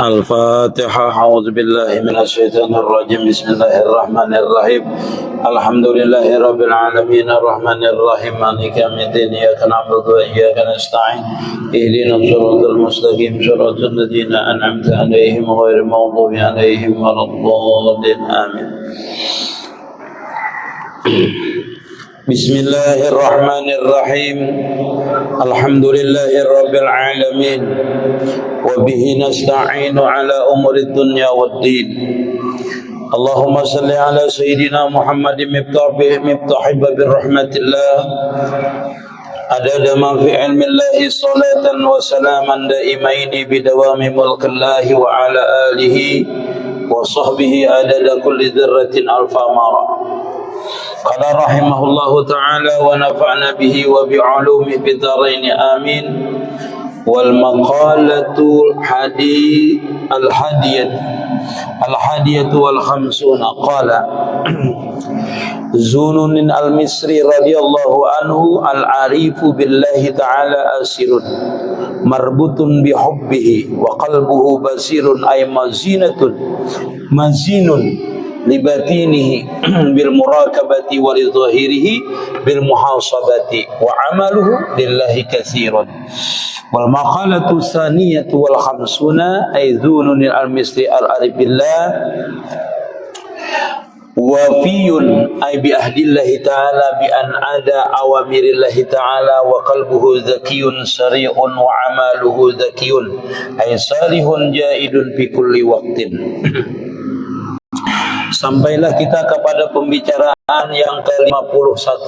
الفاتحة. أعوذ بالله من الشيطان الرجيم. بسم الله الرحمن الرحيم. الحمد لله رب العالمين الرحمن الرحيم مالك يوم الدين. إياك نعبد وإياك نستعين. اهدنا الصراط المستقيم صراط الذين أنعمت عليهم غير المغضوب عليهم ولا الضالين. آمين. Bismillahirrahmanirrahim. Alhamdulillahi rabbil alamin. Wa bihi nasta'inu ala umuri dunya waddin. Allahumma salli ala sayyidina Muhammadin miftahi babir rahmatillah. Adada ma fi ilmillahi salatan wa salaman daimaini bidawami mulkillahi wa ala alihi wa sahbihi adada kulli dzarratin alfa mara. Qala rahimahullahu ta'ala wa nafa'na bihi wa bi'ulumihi bid-dharain amin. Wal maqalatu al-hadiyatu wal khamsuna qala Zunun al-Misri radhiyallahu anhu al-arifu billahi ta'ala asirun marbutun bihubbihi wa qalbuhu basirun ay mazinun libatinihi bil murakabati wa lidhahirihi bil muhasabati wa amaluhu lillahi katsiran. Wal maqalatu tsaniyatu wal khamsuna ay dzunun al-misri al-aribillah wafiyun ay bi ahdillahi ta'ala bi an ada awamirillahi ta'ala wa qalbuhu zakiyun sari'un wa amaluhu zakiyun ay salihun jaidun fi kulli waqtin. Sampailah kita kepada pembicaraan yang ke-51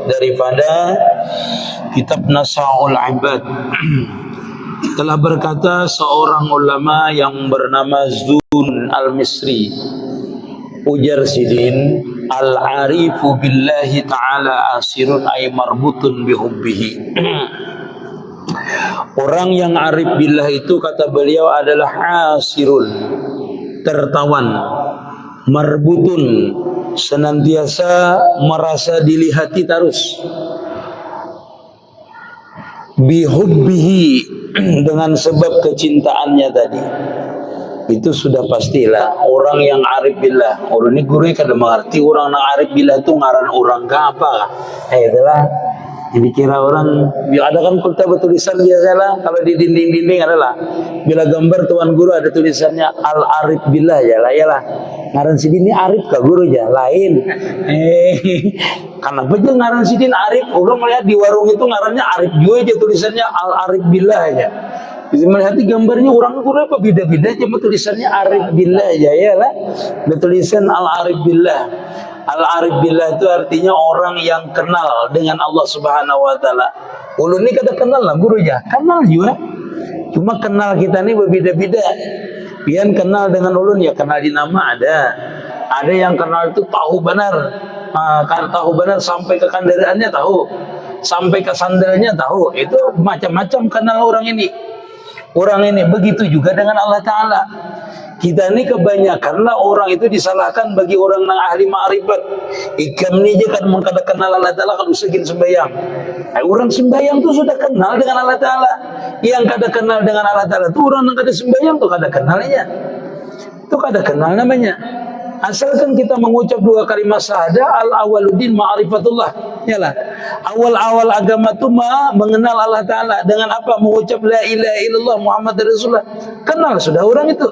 daripada kitab Nasaul Ibad. Telah berkata seorang ulama yang bernama Zun al-Misri, ujar sidin, al-arifu billahi ta'ala asirun ay marbutun bihubbihi. Orang yang arif billah itu, kata beliau, adalah asirun, tertawan, marbutun, senantiasa merasa dilihati terus, bihubbihi, dengan sebab kecintaannya tadi. Itu sudah pastilah orang yang arif billah. Orang ini guru kada mengerti orang yang arif billah itu ngaran orang ke apa? Itulah. Jadi kira orang, ada kan kita bertulisan biasalah kalau di dinding-dinding adalah bila gambar tuan guru ada tulisannya al-arif billah ya lah, ngaran sidin ini arif kah guru ya lain. Kenapa aja ngaran sidin arif? Orang melihat di warung itu ngarannya arif juga aja tulisannya al-arif billah aja. Bisa melihat di gambarnya orang guru apa beda-beda aja tulisannya arif billah aja ya lah. Tulisan al-arif billah. Al-arif billah itu artinya orang yang kenal dengan Allah Subhanahu wa taala. Ulun ini kada kenal lah guru ya. Kenal juga. Cuma kenal kita ini berbeda-beda. Pian kenal dengan ulun ya kenal di nama ada. Ada yang kenal itu tahu benar. Karena tahu benar sampai ke kendaraannya tahu. Sampai ke sandalnya tahu. Itu macam-macam kenal orang ini. Orang ini begitu juga dengan Allah Ta'ala. Kita ini kebanyakanlah orang itu disalahkan bagi orang yang ahli ma'rifat. Ikam ni je kan mengkada kenal Allah Ta'ala kalau segin sembahyang. Orang sembahyang tu sudah kenal dengan Allah Ta'ala. Yang kada kenal dengan Allah Ta'ala tu orang yang kada sembahyang tu kada kenalnya. Itu kada kenal namanya. Asalkan kita mengucap dua kalimat syahadah, al-awaluddin ma'rifatullah. Yalah. Awal-awal agama itu mengenal Allah Ta'ala. Dengan apa? Mengucap la ilaha illallah Muhammad Rasulullah. Kenal sudah orang itu.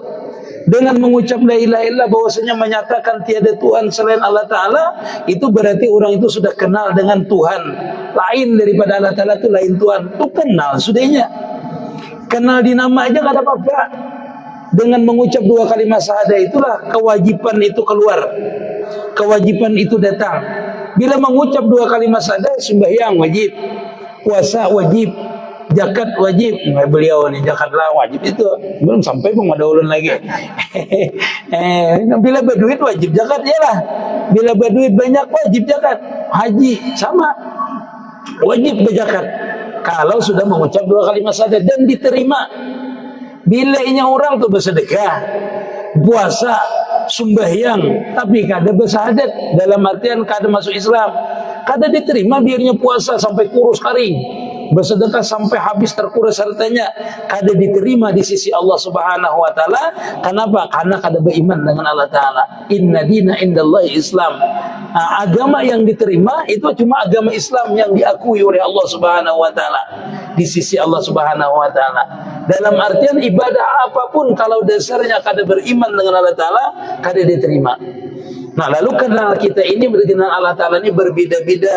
Dengan mengucap la ilaha illallah, bahwasanya menyatakan tiada Tuhan selain Allah Ta'ala, itu berarti orang itu sudah kenal dengan Tuhan lain daripada Allah Ta'ala, itu lain Tuhan. Itu kenal sudahnya. Kenal di nama aja kada apa-apa. Dengan mengucap dua kalimat syahadah itulah kewajiban itu keluar. Kewajiban itu datang. Bila mengucap dua kalimat syahadah, sembahyang wajib, puasa wajib, zakat wajib. Beliau ni zakat lah wajib itu. Belum sampai pun ada ulun lagi. Bila berduit wajib zakat ya lah. Bila berduit banyak wajib zakat. Haji sama. Wajib berzakat. Kalau sudah mengucap dua kalimat syahadah dan diterima. Bila inya orang tu bersedekah, puasa, sembahyang, tapi kada bersyahadat, dalam artian kada masuk Islam, kada diterima biarnya puasa sampai kurus kering. bersedekah sampai habis terkuras hartanya, kada diterima di sisi Allah Subhanahu wa taala. Kenapa? Karena kada beriman dengan Allah taala. Inna dina indallahi Islam. Agama yang diterima itu cuma agama Islam yang diakui oleh Allah Subhanahu wa taala di sisi Allah Subhanahu wa taala. Dalam artian ibadah apapun kalau dasarnya kada beriman dengan Allah taala, kada diterima. Nah, lalu kenal kita ini dengan Allah taala ini berbeda-beda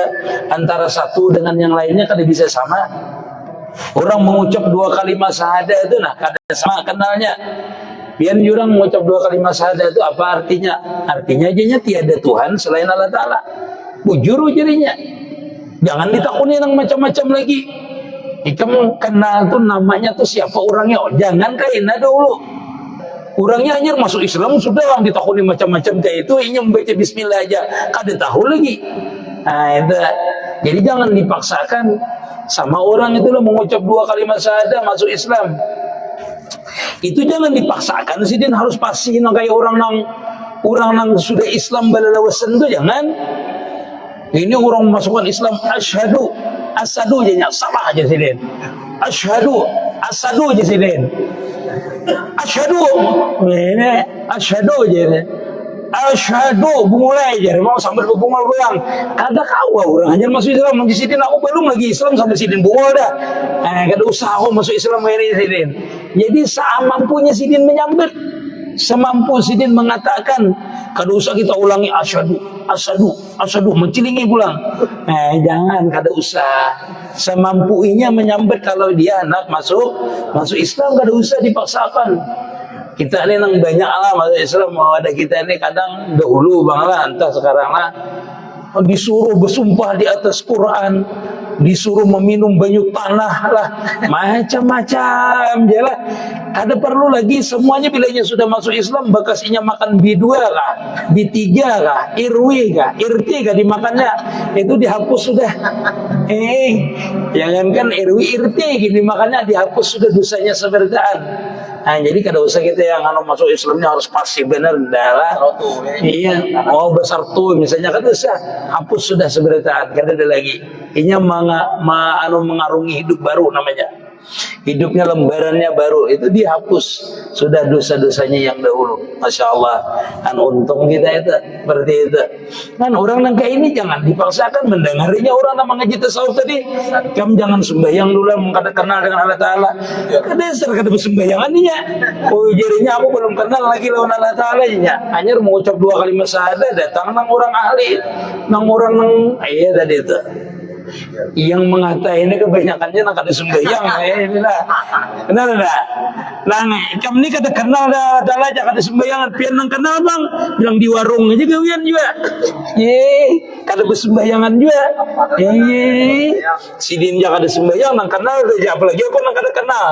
antara satu dengan yang lainnya, kada bisa sama. Orang mengucap 2 kalimat syahadah itu kada sama kenalnya. Biar orang mengucap 2 kalimat syahadah itu apa artinya? Artinya aja tiada Tuhan selain Allah taala. Bujur jadinya. Jangan ditakuni yang macam-macam lagi. Ikam kenal tuh namanya tuh siapa orangnya. Oh, jangan kaina dulu. Orangnya hanya masuk Islam sudah lang ditakuni macam-macam kayak itu, ini membaca bismillah aja kada tahu lagi. Nah, itu. Jadi jangan dipaksakan sama orang itu lah mengucap 2 kalimat syahadah masuk Islam. Itu jangan dipaksakan sih, dia harus pasti kayak orang nang sudah Islam balalawasan itu jangan. Ini orang masukkan Islam asyhadu asadu aja sama aja sih den. Asyhadu asadu aja sih den. Asyhadu ini asyhadu aja. Asyhadu mulai aja mau sambil bungol pulang. Kada kawa orang hanya masuk Islam di sini, aku belum lagi Islam sampai sidin bungol dah. Kada usah aku masuk Islam ini sidin. Jadi semampunya sidin menyambut, semampu sidin mengatakan, kada usah kita ulangi asyhadu asadu asadu mencilingi pulang. Jangan, kada usah. Semampunya menyambut kalau dia anak masuk Islam, kada usah dipaksakan. Kita ini nang banyak lah masuk Islam, ada kita ini kadang dahulu bang lah, entah sekarang lah disuruh bersumpah di atas Quran, disuruh meminum banyu tanah lah, macam-macam je lah. Kada perlu lagi semuanya bilanya sudah masuk Islam, bakasinya makan B2 kah, B3 kah, IRW kah, IRT kah dimakannya, itu dihapus sudah. Jangankan IRW IRT gini makannya dihapus sudah dosanya seberdaan. Nah, jadi kada usah kita yang masuk Islamnya harus pasti benar adalah. Iya, besar tuh misalnya kada usah, hapus sudah seberdaan, kada ada lagi. Ini mengarungi hidup baru namanya. Hidupnya lembarannya baru, itu dihapus sudah dosa-dosanya yang dahulu. Masya Allah, kan untung kita itu seperti itu. Kan orang yang kayak ini jangan dipaksakan mendengarinya orang yang mengaji tasawuf tadi. Kamu jangan sembahyang dulu, kada kenal dengan Allah Taala. Kadasar kada bersembahyangannya. Oh jadinya aku belum kenal lagi lawan Allah Taala nya. Hanya mengucap 2 kalimat syahadah datang nang orang ahli, nang orang iya tadi itu. Yang mengatai ini kebanyakannya nak ada sembahyang inilah. Kenal dah. Lang kamu ni kada kenal dah aja kada sembahyang, pian nang kenal bang bilang di warung aja gawian juga. Kada bersembahyangan juga. Sidin ja kada sembahyang nang kenal aja, apalagi aku nang kada kenal.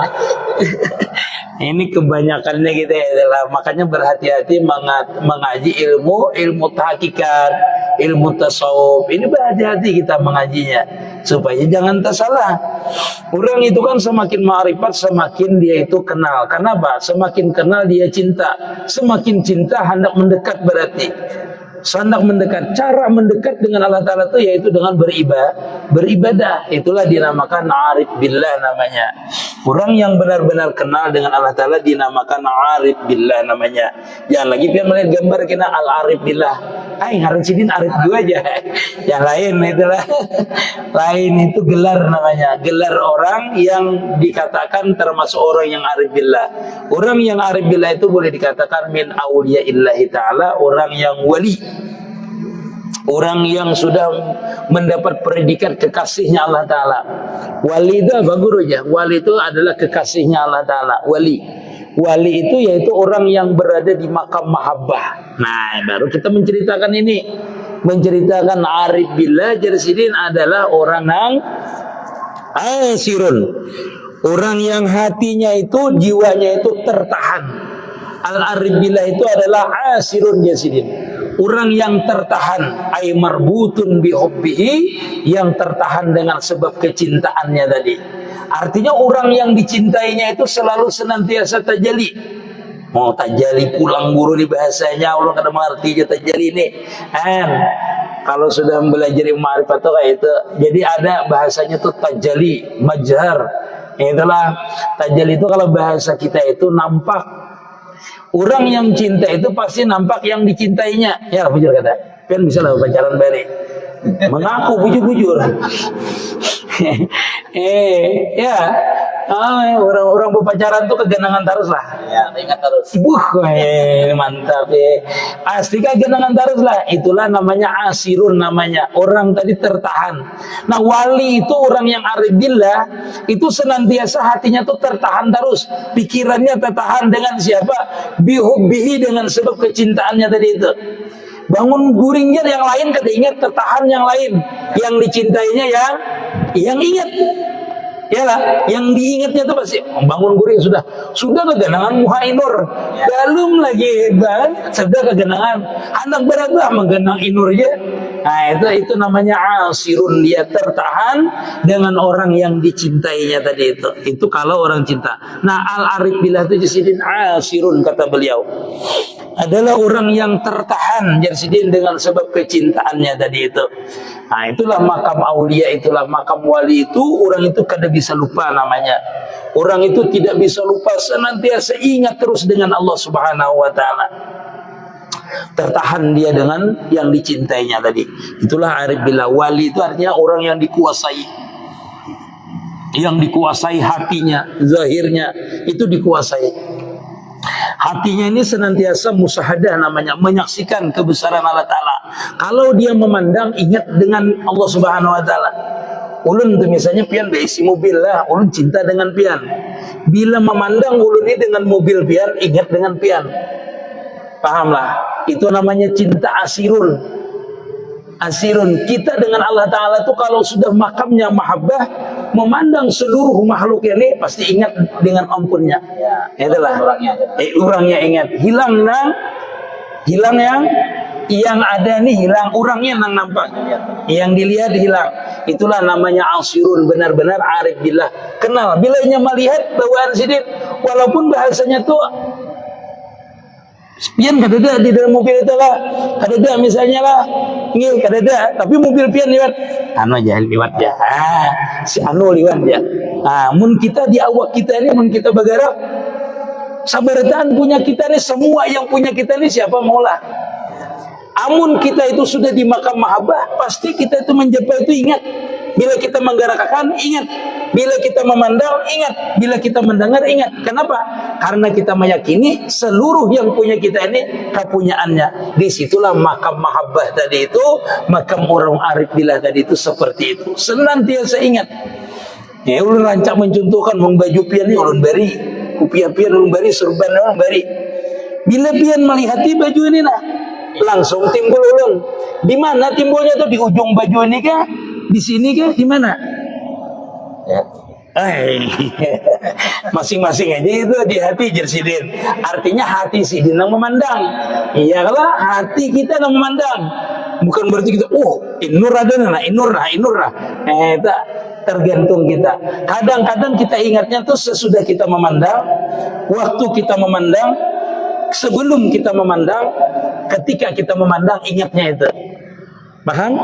Ini kebanyakannya kita adalah, makanya berhati-hati mengaji ilmu hakikat, ilmu tasawuf. Ini berhati-hati kita mengajinya supaya jangan tersalah. Orang itu kan semakin ma'rifat semakin dia itu kenal. Kenapa? Semakin kenal dia cinta. Semakin cinta hendak mendekat berarti. Hendak mendekat. Cara mendekat dengan Allah Ta'ala itu yaitu dengan beribadah. Itulah dinamakan arif billah namanya. Orang yang benar-benar kenal dengan Allah Ta'ala dinamakan arif billah namanya. Jangan lagi biar melihat gambar kena al-arif billah. Ngaran sidin arif dua aja. Yang lain itulah. Lain itu gelar namanya. Gelar orang yang dikatakan termasuk orang yang arif billah. Orang yang arif billah itu boleh dikatakan min awliyaillahi ta'ala, orang yang wali. Orang yang sudah mendapat predikat kekasihnya Allah Ta'ala. Wali itu apa gurunya? Wali itu adalah kekasihnya Allah Ta'ala. Wali itu yaitu orang yang berada di makam mahabbah. Nah, baru kita menceritakan ini. Menceritakan arif billah jarsidin adalah orang yang asirun. Orang yang hatinya itu, jiwanya itu tertahan. Al-arif billah itu adalah asirun jarsidin. Orang yang tertahan, ay marbutun bihubbihi, yang tertahan dengan sebab kecintaannya tadi. Artinya orang yang dicintainya itu selalu senantiasa tajali. Tajali pulang guru di bahasanya, Allah kada mengerti aja tajali ini. Kalau sudah belajar ilmu ma'rifat tuh kayak itu. Jadi ada bahasanya tuh tajalli, majhar. Itulah tajalli itu kalau bahasa kita itu nampak. Orang yang cinta itu pasti nampak yang dicintainya. Ya, bujur kata. Kan bisa lah pacaran bare. Mengaku bujur-bujur. Ya. Orang-orang berpacaran tuh kegenangan terus lah. Ya, ingat terus. Mantap ya. Asli kegenangan terus lah. Itulah namanya asirun namanya. Orang tadi tertahan. Nah, wali itu orang yang arif billah, itu senantiasa hatinya tuh tertahan terus. Pikirannya tertahan dengan siapa? Bihubbihi, dengan sebab kecintaannya tadi itu. Bangun guringnya yang lain kada ingat, tertahan yang lain. Yang dicintainya yang ingat. Yalah, yang diingatnya tuh pasti bangun guring sudah kegenangan muhainur, belum lagi sudah kegenangan anak berat lah menggenang inurnya. Nah itu namanya asirun, dia tertahan dengan orang yang dicintainya tadi itu. Itu kalau orang cinta. Nah al-arif billah itu jasidin asirun, kata beliau, adalah orang yang tertahan jasidin dengan sebab kecintaannya tadi itu. Nah itulah makam aulia, itulah makam wali itu. Orang itu kada bisa lupa namanya. Orang itu tidak bisa lupa, senantiasa ingat terus dengan Allah Subhanahu wa taala. Tertahan dia dengan yang dicintainya tadi. Itulah arif billah. Wali itu artinya orang yang dikuasai. Yang dikuasai hatinya, zahirnya itu dikuasai. Hatinya ini senantiasa musahadah namanya, menyaksikan kebesaran Allah Ta'ala. Kalau dia memandang, ingat dengan Allah Subhanahu Wa Ta'ala. Ulun tuh misalnya pian beisi mobil lah, ulun cinta dengan pian. Bila memandang ulun ini dengan mobil pian, ingat dengan pian. Pahamlah? Itu namanya cinta asirun. Asirun. Kita dengan Allah Ta'ala tuh kalau sudah makamnya mahabbah, memandang seluruh makhluk ini pasti ingat dengan ampunnya. Ya, itulah. Orangnya ingat. Hilang yang ada nih hilang, orangnya yang nampak. Yang dilihat hilang. Itulah namanya asirun, benar-benar arif billah. Kenal. Bila hanya melihat bawaan sidin, walaupun bahasanya tuh pian kadada di dalam mobil itu lah, kadada misalnya lah, ini kadada, tapi mobil pian liwat, anu aja liwat ya, si anu liwat ya. Mun kita di awak kita ini, mun kita bergerak, sabarataan punya kita ini, semua yang punya kita ini siapa maulah. Amun kita itu sudah di makam mahabbah, pasti kita itu menjapa itu ingat. Bila kita menggerakkan, ingat. Bila kita memandang, ingat. Bila kita mendengar, ingat. Kenapa? Karena kita meyakini seluruh yang punya kita ini kepunyaannya. Disitulah makam mahabbah tadi itu, makam orang arif billah tadi itu seperti itu. Senantiasa ingat. Ya, ulun rancak mencontohkan baju pian ini ulun beri, kupiah pian ulun beri, surban ulun beri. Bila pian melihati baju ini nah, langsung timbul ulun. Di mana timbulnya tuh? Di ujung baju ini kah? Di sini kah? Di mana? Ya. Masing-masing aja itu di hati jersidin. Artinya hati sidin yang memandang. Iya kalau hati kita yang memandang. Bukan berarti kita, inur ada inur nah. Itu tergantung kita. Kadang-kadang kita ingatnya tuh sesudah kita memandang, waktu kita memandang, sebelum kita memandang, ketika kita memandang ingatnya itu. Paham?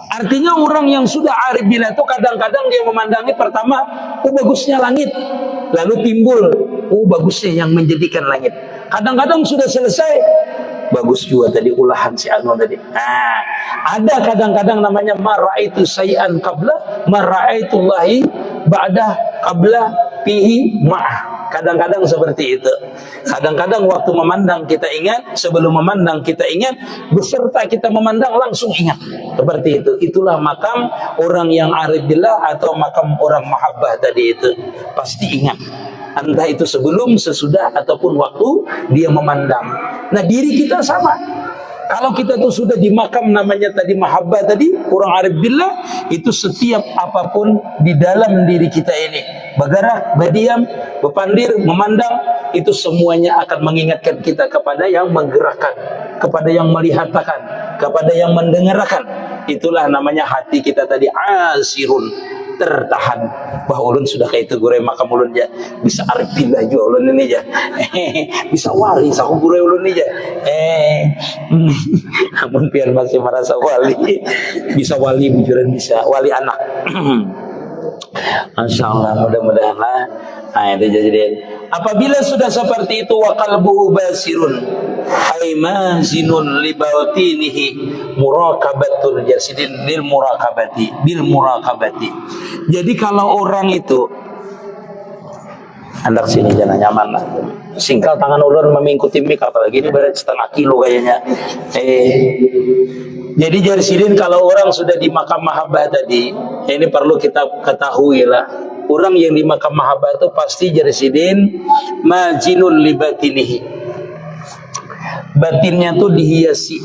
Artinya orang yang sudah arif billah itu kadang-kadang dia memandangi pertama, bagusnya langit. Lalu timbul, bagusnya yang menjadikan langit. Kadang-kadang sudah selesai, bagus juga tadi ulahan si anu tadi. Ada kadang-kadang namanya maraitu sayan qabla, maraitullahi ba'da qabla fihi ma'ah. Kadang-kadang seperti itu. Kadang-kadang waktu memandang kita ingat, sebelum memandang kita ingat, beserta kita memandang langsung ingat. Seperti itu. Itulah makam orang yang arif billah atau makam orang mahabbah tadi itu. Pasti ingat. Entah itu sebelum, sesudah, ataupun waktu dia memandang. Nah diri kita sama. Kalau kita tuh sudah di makam namanya tadi mahabbah tadi, orang arif billah, itu setiap apapun di dalam diri kita ini, bergerak, berdiam, berpandir, memandang, itu semuanya akan mengingatkan kita kepada yang menggerakkan, kepada yang melihatkan, kepada yang mendengarkan. Itulah namanya hati kita tadi asirun. tertahan. Wah ulun sudah kayak itu gure makam ulun ya, bisa arif billah juga ulun ini ya. Bisa wali saku gure ulun ini ya. Namun pian masih merasa wali, bisa wali bujuran, bisa wali anak. Masya Allah, mudah-mudahan lah. Nah, itu jadi apabila sudah seperti itu, wa qalbuhu basirun ay mazinun li batinihi muraqabatul jasidin bil muraqabati. Jadi kalau orang itu hendak sini jangan nyaman lah. Singkal tangan ulun memingkuti mik, apalagi ini berat setengah kilo kayaknya. Jadi jarsidin kalau orang sudah di makam mahabbah tadi, ini perlu kita ketahui lah. Orang yang di makam mahabbah itu pasti jarsidin majinul li batinihi. Batinnya tuh dihiasi.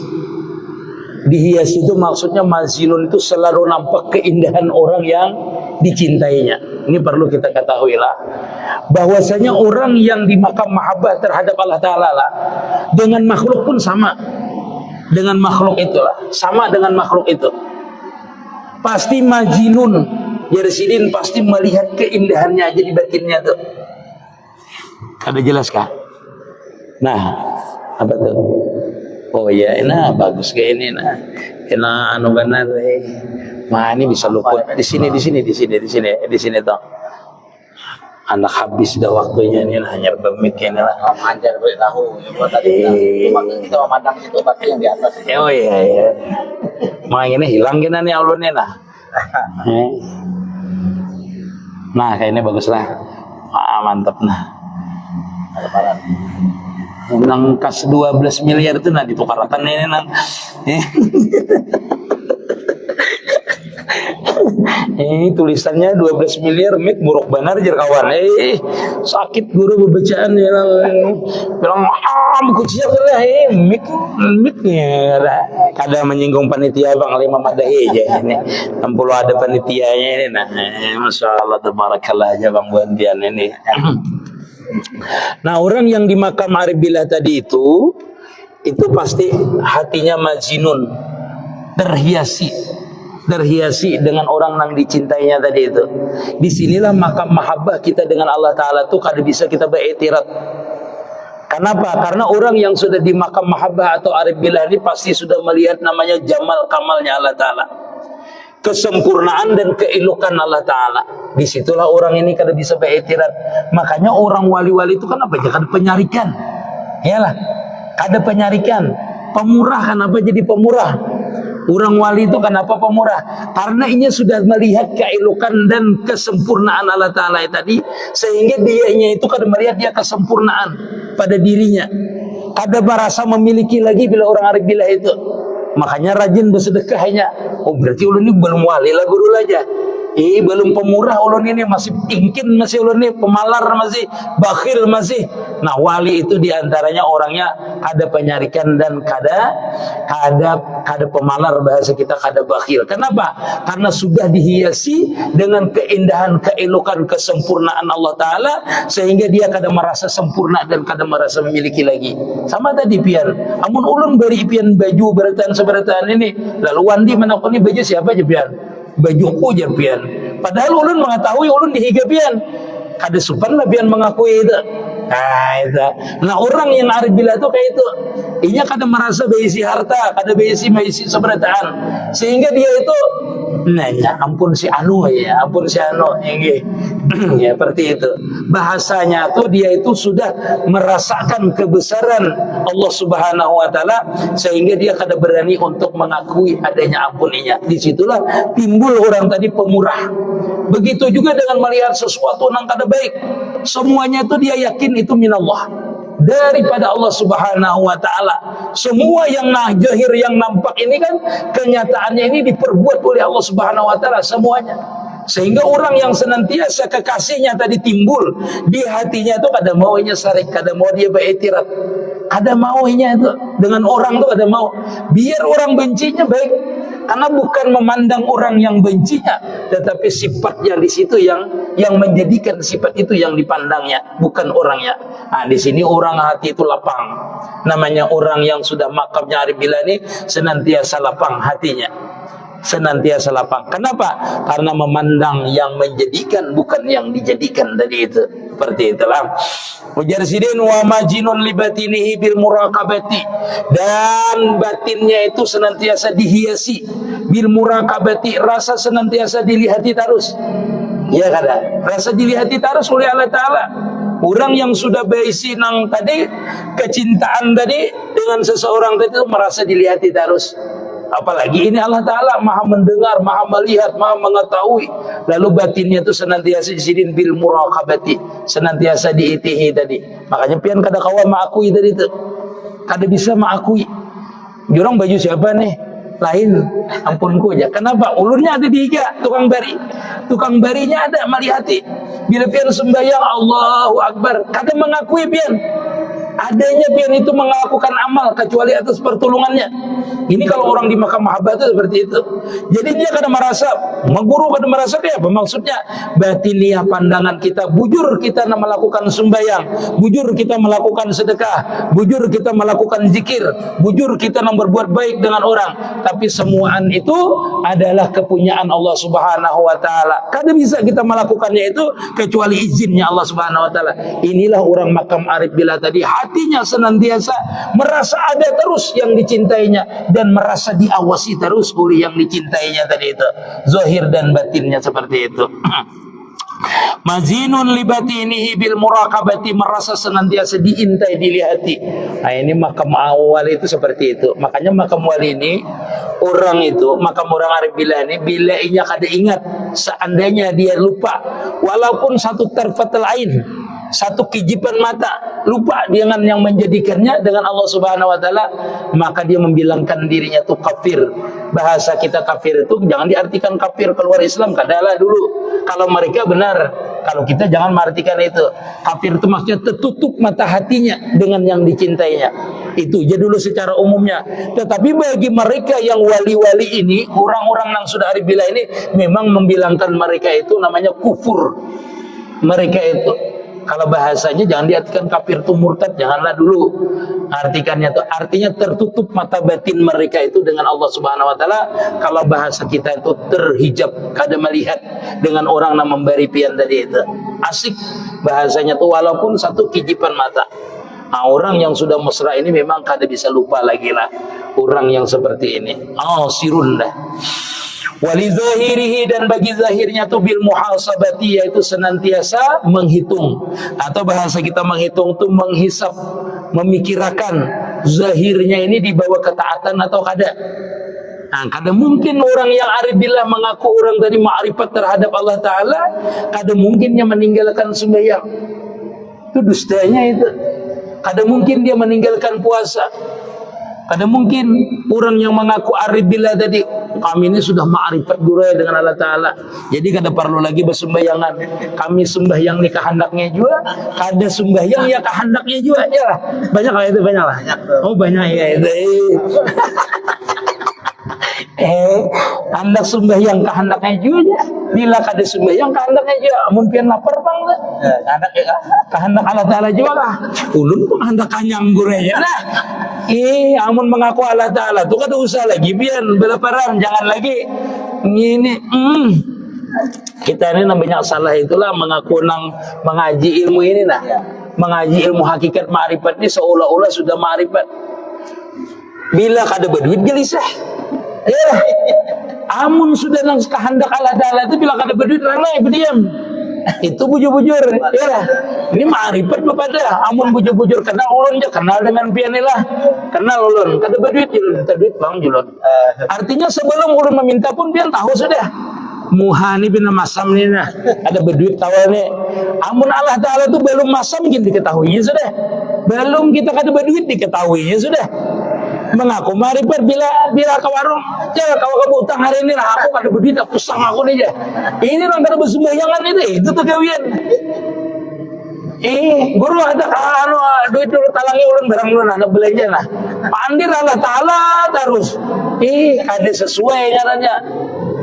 Dihiasi itu maksudnya majinun itu selalu nampak keindahan orang yang dicintainya. Ini perlu kita ketahui lah. Bahwasanya orang yang di makam mahabbah terhadap Allah Ta'ala lah, dengan makhluk pun sama. Dengan makhluk itulah, sama dengan makhluk itu. Pasti majinun, jarsidin pasti melihat keindahannya aja di batinnya tuh. Ada jelas kah? Nah, apa tuh? Oh iya, nah bagus kayak ini nah. Enak anu benar Mah ini bisa luput di sini toh. Anak habis dah waktunya ini hanya bermik ini lah. Manjar beritahu. Buat tadi kita memandang situ pasti yang di atas. Oh iya. Mah ini hilang kena nih ulunnya nah. Nah kayak ini bagus lah. Mantap nah. Nang kas 12 miliar itu nah ditukarakan ini nang. Tulisannya 12 miliar mik buruk benar jar kawan. Sakit guru bacaan ya. Bilang buku siap lah miknya kada menyinggung panitia Bang Lima Madahi aja ini. 60 ada panitianya ini nah. Masya Allah tabarakallah aja Bang Buandian ini. Nah, orang yang di makam arif billah tadi itu pasti hatinya majinun, terhiasi dengan orang yang dicintainya tadi itu. Disinilah makam mahabbah kita dengan Allah Ta'ala tuh kada bisa kita beriktirat. Kenapa? Karena orang yang sudah di makam mahabbah atau arif billah ini pasti sudah melihat namanya jamal kamalnya Allah Ta'ala, kesempurnaan dan keelokan Allah Ta'ala. Disitulah orang ini kada bisa beriktirat. Makanya orang wali-wali itu kan apa? Kada penyarikan. Yalah, kada penyarikan. Pemurah, kenapa jadi pemurah? Orang wali itu kenapa pemurah? Karena ini sudah melihat keelokan dan kesempurnaan Allah Ta'ala tadi, sehingga dianya itu kada melihat dia kesempurnaan pada dirinya. Kada merasa memiliki lagi bila orang arif billah itu. Makanya rajin bersedekahnya. Oh berarti ulun ini belum wali lah guru aja. Belum pemurah ulun ini, masih ingkin masih ulun ini, pemalar masih, bakhil masih. Nah wali itu diantaranya orangnya kada penyarikan dan kada pemalar, bahasa kita kada bakhil. Kenapa? Karena sudah dihiasi dengan keindahan, keelokan, kesempurnaan Allah Ta'ala, sehingga dia kada merasa sempurna dan kada merasa memiliki lagi. Sama tadi pian, amun ulun beri pian baju beratan ini, lalu wandi menakuni baju siapa aja pian? Bajuku aja pian. Padahal ulun mengetahui ulun dihiga pian. Kada supan lah pian mengakui itu. Nah orang yang arif billah itu kayak itu. Inya kada merasa berisi harta, kada berisi seberataan, sehingga dia itu nanya ampun si anu ya, ya seperti itu. Bahasanya tuh dia itu sudah merasakan kebesaran Allah Subhanahu wa Ta'ala, sehingga dia kada berani untuk mengakui adanya ampuninya. Disitulah timbul orang tadi pemurah. Begitu juga dengan melihat sesuatu yang kada baik, semuanya itu dia yakin itu minallah, daripada Allah Subhanahu wa Ta'ala. Semua yang jahir, yang nampak ini kan kenyataannya ini diperbuat oleh Allah Subhanahu wa Ta'ala semuanya. Sehingga orang yang senantiasa kekasihnya tadi timbul di hatinya itu kada maunya sarik, kada mau dia beriktirat, kada maunya itu dengan orang itu kada mau. Biar orang bencinya baik, karena bukan memandang orang yang bencinya, tetapi sifatnya di situ yang menjadikan sifat itu yang dipandangnya, bukan orangnya. Nah, di sini orang hati itu lapang. Namanya orang yang sudah makamnya arif billah ini senantiasa lapang hatinya. senantiasa lapang. Kenapa? Karena memandang yang menjadikan, bukan yang dijadikan tadi itu. Seperti itulah. Ujar sidin wa majinun li batinihi bil muraqabati, dan batinnya itu senantiasa dihiasi bil muraqabati, rasa senantiasa dilihati terus. Ya kada, rasa dilihati terus oleh Allah Ta'ala. Orang yang sudah berisi nang tadi, kecintaan tadi dengan seseorang tadi itu merasa dilihati terus. Apalagi ini Allah Ta'ala maha mendengar, maha melihat, maha mengetahui. Lalu batinnya itu senantiasa disidin bil muraqabati, senantiasa diitihi tadi. Makanya pian kada kawan mengakui tadi itu, kada bisa mengakui. Jurang baju siapa nih? Lain, ampunku aja. Kenapa? Ulunnya ada 3, tukang bari. Tukang barinya ada melihati. Bila pian sembahyang Allahu Akbar, kada mengakui pian. Adanya pian itu melakukan amal kecuali atas pertolongannya. Ini kalau orang di makam mahabbah itu seperti itu. Jadi dia kada merasa, mengguru kada merasa kayak apa maksudnya? Batiniah pandangan kita, bujur kita melakukan sembahyang, bujur kita melakukan sedekah, bujur kita melakukan zikir, bujur kita berbuat baik dengan orang. Tapi semuaan itu adalah kepunyaan Allah Subhanahu wa Ta'ala. Kada bisa kita melakukannya itu kecuali izinnya Allah Subhanahu wa Ta'ala. Inilah orang makam arif bila tadi, hatinya senantiasa merasa ada terus yang dicintainya dan merasa diawasi terus oleh yang dicintainya tadi itu. Zahir dan batinnya seperti itu. Mazinun li batinihi bil muraqabati, merasa senantiasa diintai, dilihati. Nah, ini makam awal itu seperti itu. Makanya makam wali ini, orang itu, makam orang arif billah ini, bila inya kada ingat, seandainya dia lupa walaupun satu tarfatul ain, satu kijipan mata, lupa dengan yang menjadikannya dengan Allah Subhanahu wa Ta'ala, maka dia membilangkan dirinya itu kafir. Bahasa kita kafir itu jangan diartikan kafir keluar Islam, kadalah dulu. Kalau mereka benar, kalau kita jangan mengartikan itu. Kafir itu maksudnya tertutup mata hatinya dengan yang dicintainya. Itu aja dulu secara umumnya. Tetapi bagi mereka yang wali-wali ini, orang-orang yang sudah arif billah ini, memang membilangkan mereka itu namanya kufur. Mereka itu, kalau bahasanya jangan diartikan kafir itu murtad, janganlah dulu artikannya itu. Artinya tertutup mata batin mereka itu dengan Allah Subhanahu wa Ta'ala. Kalau bahasa kita itu terhijab, kada melihat dengan orang yang memberi pian tadi itu. Asik bahasanya tuh walaupun satu kijipan mata. Nah, orang yang sudah mesra ini memang kada bisa lupa lagi lah orang yang seperti ini. Sirun dah. Wali zahirihi, dan bagi zahirnya tu bil muhasabati, yaitu senantiasa menghitung, atau bahasa kita menghitung tu menghisap, memikirkan zahirnya ini dibawa ketaatan atau kada. Nah, kada mungkin orang yang arif billah mengaku orang dari ma'rifat terhadap Allah Ta'ala, kada mungkinnya meninggalkan sembahyang. Itu dustanya itu. Kada mungkin dia meninggalkan puasa. Kada mungkin orang yang mengaku arif billah tadi, kami ini sudah ma'rifat guraya dengan Allah Ta'ala, jadi kada perlu lagi bersembahyangan. Kami sembahyang ni kehendaknya juga, kada sembahyang ya kehendaknya juga. Ya, banyak lah itu, banyak lah. Oh banyak ya itu. Hendak sembahyang kehendaknya juga. Bila kada sembahyang kehendaknya juga, mungkin lapar bang. Kehendak Allah Ta'ala juga lah. Ulun pun hendak kanyang guraya lah. Amun mengaku Allah Ta'ala tu kada usah lagi biar belaparan, jangan lagi ini. Kita ini banyak salah itulah mengaku nang mengaji ilmu ini nah. Mengaji ilmu hakikat ma'rifat ini seolah-olah sudah ma'rifat. Bila kada berduit gelisah. Ya. Amun sudah nang kehendak Allah Ta'ala itu bila kada berduit ranai berdiam. Itu bujur-bujur. Ya. Ini ma'rifat kepada. Amun bujur-bujur kenal ulun je, kenal dengan pianilah. Kenal ulun, kada berduit julun, kada duit bang julun. Artinya sebelum ulun meminta pun pian tahu sudah. Muhani bin masam ni nah, ada berduit tahu ni. Amun Allah Ta'ala tu belum masam mungkin diketahuinya sudah. Belum kita kada berduit diketahuinya sudah. Mengaku ma'rifat bila ke warung, jangan kau utang hari ini lah, aku kada berduit, aku sang aku ni je. Ini orang kada bersembahyangan itu tuh kawian. Guru ada duit dulu talangi ulun barang ulun ada belanja lah. Pandir Allah Ta'ala terus. Kada sesuai caranya.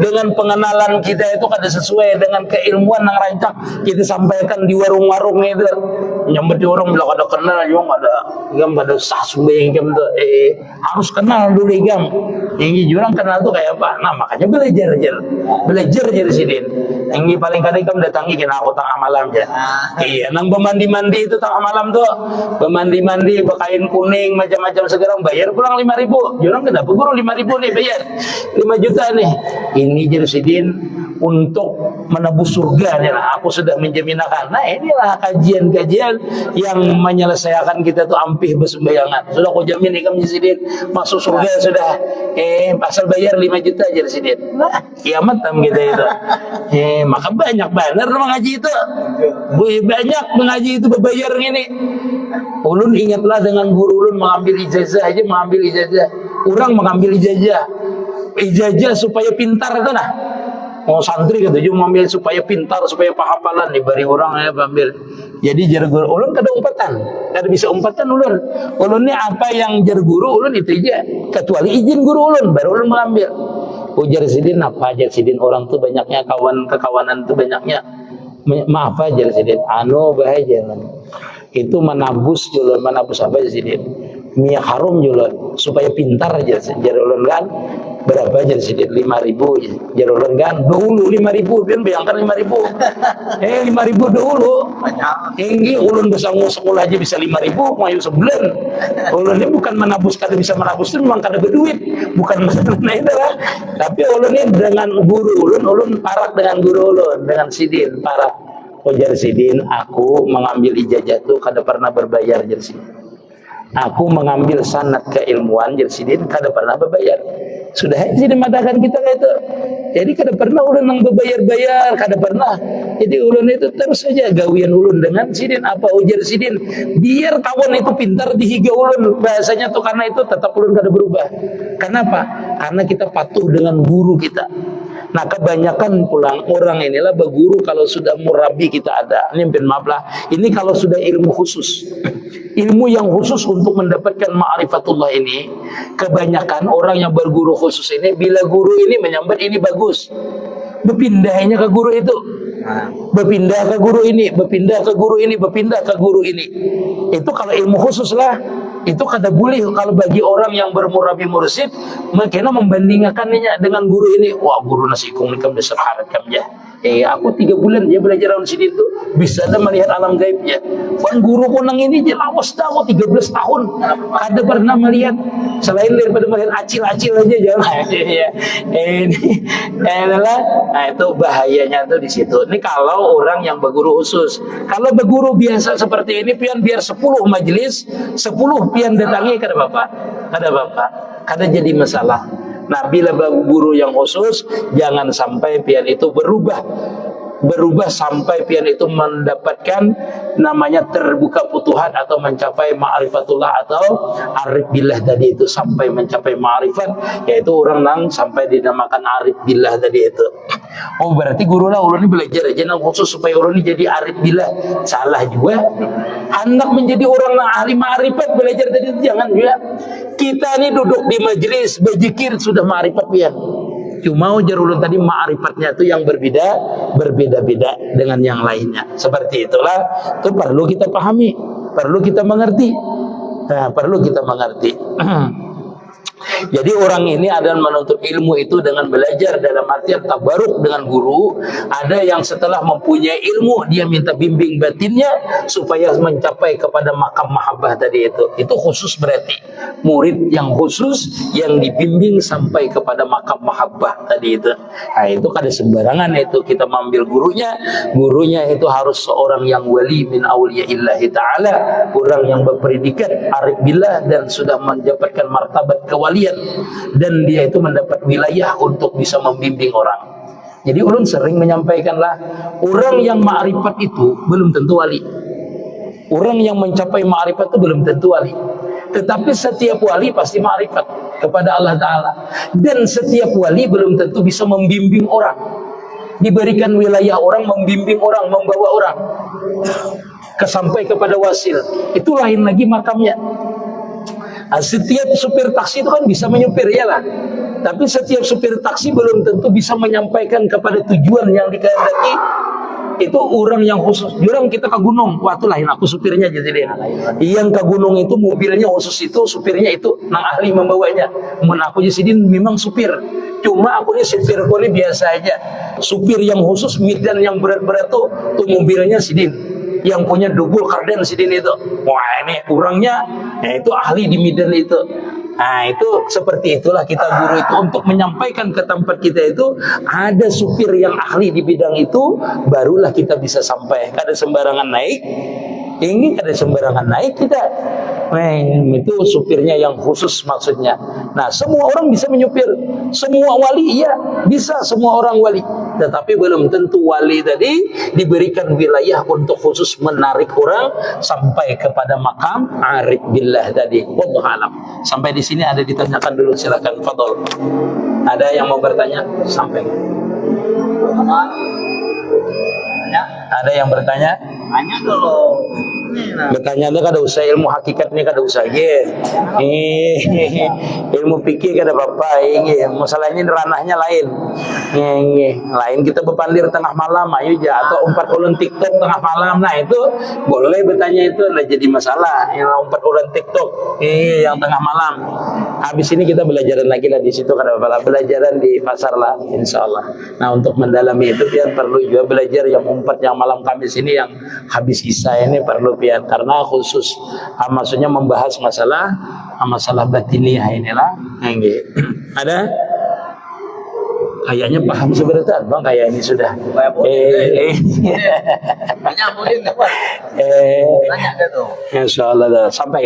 Dengan pengenalan kita itu kada sesuai dengan keilmuan yang rancak kita sampaikan di warung-warung itu. nyambet orang bilang ada kenal yang ada sasbeng jam tuh harus kenal dulu gam. Ini jurang kenal tuh kayak apa? Nah makanya belajar dari sidin. Ini paling kadang kamu datangi kena aku tengah malam ya. Iya, nang bermandi-mandi itu tengah malam tuh. Bermandi-mandi pakain kuning macam-macam sekarang bayar pulang 5.000. Jurang kenapa guru 5.000 nih bayar 5 juta nih. Ini jadi sidin untuk menebus surga nih lah. Aku sudah menjaminkan. Nah inilah kajian-kajian yang menyelesaikan kita tuh ampih bersembayangan. Sudah aku jamin nih kamu sidin masuk surga sudah. Asal bayar 5 juta aja sidin. Nah kiamat tam kita itu. Maka banyak benar mengaji itu. Banyak mengaji itu berbayar ini. Ulun ingatlah dengan guru ulun mengambil ijazah aja, mengambil ijazah. Orang mengambil ijazah supaya pintar itu nah. Mau santri kata juga mengambil supaya pintar, supaya pahapalan nih bari orang ya ambil. Jadi jar guru ulun kada umpatan, kada bisa umpatan ulun. Ulun ni apa yang jar guru ulun itu aja. Kecuali izin guru ulun baru ulun mengambil. Ujar sidin apa ajar sidin orang tuh banyaknya kekawanan tuh banyaknya. Maaf aja sidin. Bahaya itu menabus julun, menabus apa sidin? Minyak harum julun supaya pintar aja jar ulun kan. Berapa aja sidin? 5.000 jar ulun kan. Dulu 5.000 pian bayangkan 5.000. 5.000 dulu. Tinggi ulun bersanggup sekolah aja bisa 5.000 mau sebulan. Ulun ini bukan menabus kada bisa menabus itu memang kada berduit. Bukan masalah itu lah. Tapi ulun ini dengan guru ulun parak dengan guru ulun dengan sidin parak. Ujar sidin, aku mengambil ijazah tuh kada pernah berbayar jar sidin. Aku mengambil sanad keilmuan jar sidin kada pernah berbayar. Sudah sidin madakan kita itu. Jadi kada pernah ulun nang berbayar-bayar, kada pernah. Jadi ulun itu terus saja gawian ulun dengan sidin apa ujar sidin. Biar kawan itu pintar dihiga ulun bahasanya tuh karena itu tetap ulun kada berubah. Kenapa? Karena kita patuh dengan guru kita. Nah kebanyakan pulang orang inilah berguru kalau sudah murabi kita ada. Ini maaf lah. Ini kalau sudah ilmu khusus. Ilmu yang khusus untuk mendapatkan ma'rifatullah ini. Kebanyakan orang yang berguru khusus ini bila guru ini menyambat ini bagus. Berpindahnya ke guru itu. Berpindah ke guru ini, berpindah ke guru ini, berpindah ke guru ini. Itu kalau ilmu khusus lah. Itu kada boleh kalau bagi orang yang bermurabi mursid makanya membandingkannya dengan guru ini. Wah guru nasi kung nikam besar harat kamnya. Aku 3 bulan dia belajar dalam sini tu bisa dah melihat alam gaibnya. Kan guru kunang ini je lawas dah 13 tahun kada pernah melihat selain daripada melihat acil-acil aja jangan. Ini adalah nah itu bahayanya tuh di situ. Ini kalau orang yang berguru khusus. Kalau berguru biasa seperti ini pian biar 10 majelis 10 pian datangi kada apa-apa. Kada jadi masalah. Nah bila guru yang khusus jangan sampai pian itu berubah sampai pian itu mendapatkan namanya terbuka putuhan atau mencapai ma'rifatullah atau arif billah tadi itu sampai mencapai ma'rifat yaitu orang nang sampai dinamakan arif billah tadi itu. Oh berarti guru lah ulun ini belajar aja nang khusus supaya ulun ini jadi arif billah. Salah juga. Hendak menjadi orang nang ahli ma'rifat belajar tadi itu jangan juga. Kita ini duduk di majelis berzikir sudah ma'rifat pian. Cuma ujar ulun tadi ma'rifatnya itu yang berbeda-beda dengan yang lainnya. Seperti itulah itu perlu kita pahami, perlu kita mengerti. Nah, perlu kita mengerti. Jadi orang ini adalah menuntut ilmu itu dengan belajar dalam artian tabaruk dengan guru. Ada yang setelah mempunyai ilmu dia minta bimbing batinnya supaya mencapai kepada makam mahabbah tadi itu. Itu khusus berarti murid yang khusus yang dibimbing sampai kepada makam mahabbah tadi itu. Nah itu kada sembarangan itu kita mengambil gurunya. Gurunya itu harus seorang yang wali min awliyaillahi ta'ala, orang yang berpredikat arif billah dan sudah mendapatkan martabat kewalian. Dan dia itu mendapat wilayah untuk bisa membimbing orang. Jadi ulun sering menyampaikanlah orang yang ma'rifat itu belum tentu wali. Orang yang mencapai ma'rifat itu belum tentu wali. Tetapi setiap wali pasti ma'rifat kepada Allah Ta'ala. Dan setiap wali belum tentu bisa membimbing orang. Diberikan wilayah orang, membimbing orang, membawa orang sampai kepada wasil. Itu lain lagi makamnya. Setiap supir taksi itu kan bisa menyupir ya lah. Tapi setiap supir taksi belum tentu bisa menyampaikan kepada tujuan yang dikehendaki. itu orang yang khusus. Orang kita ke gunung, wah itu lain aku supirnya jadi yang ke gunung itu mobilnya khusus itu supirnya itu nang ahli membawanya. Mun aku jadi memang supir. Cuma aku ini supir ini biasa aja. Supir yang khusus Midan yang berat-berat tuh mobilnya Sidin. Yang punya double karden Sidin itu. Wah ini orangnya, itu ahli di Midan itu. Nah itu seperti itulah kita guru itu untuk menyampaikan ke tempat kita itu ada supir yang ahli di bidang itu, barulah kita bisa sampai. Kada sembarangan naik, ini kada sembarangan naik tidak. Itu supirnya yang khusus maksudnya. Nah semua orang bisa menyupir, semua wali iya bisa, semua orang wali. Tetapi belum tentu wali tadi diberikan wilayah untuk khusus menarik orang sampai kepada makam arif billah tadi. Wallahu alam. Sampai di sini ada ditanyakan dulu, silakan fadhol. Ada yang mau bertanya? Sampai. Ada yang bertanya? Tanya dulu. Bertanya itu kada usah ilmu hakikatnya kada usah ilmu fikih kada apa-apa masalahnya ranahnya lain lain kita berpandir tengah malam ayo ja atau umpat ulun TikTok tengah malam, nah itu boleh bertanya, itu adalah jadi masalah yang umpat ulun TikTok yang tengah malam. Habis ini kita belajaran lagi lah di situ kada apa-apa, belajaran di pasar lah insyaallah. Nah untuk mendalami itu biar perlu juga belajar yang umpat yang malam Kamis ini yang habis Isya ini perlu biar karena khusus maksudnya membahas masalah batiniah inilah. Ada kayaknya paham sebenarnya bang, kayak ini sudah insyaallah sampai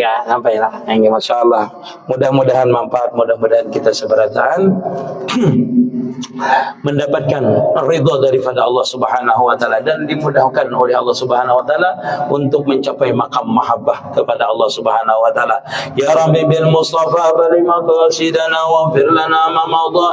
lah masyaallah. Mudah-mudahan manfaat, mudah-mudahan kita seberatan mendapatkan ridha daripada Allah Subhanahu wa taala dan dimudahkan oleh Allah Subhanahu wa taala untuk mencapai makam mahabbah kepada Allah Subhanahu wa taala. Ya Rabbi bil Mustafa bali maqasidana wa fir lana ma madha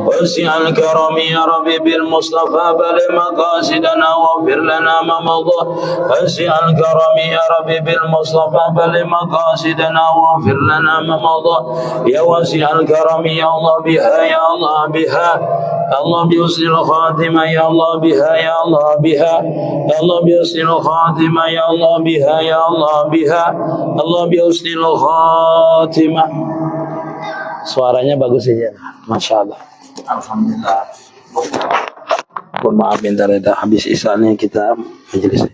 wasi'al karami ya Rabbi bil Mustafa bali maqasidana wa fir lana ma madha wasi'al karami ya Rabbi bil Mustafa bali maqasidana wa fir lana ma madha ya wasi'al karami ya Allah biha ya Allah biha Allah biusil khatimah ya Allah biha ya Allah biha Allah biusil khatimah ya Allah biha ya Allah biha Allah biusil khatimah. Suaranya bagus saja, Masya Allah. Alhamdulillah. Mohon maaf bentar, habis isanya kita majelis.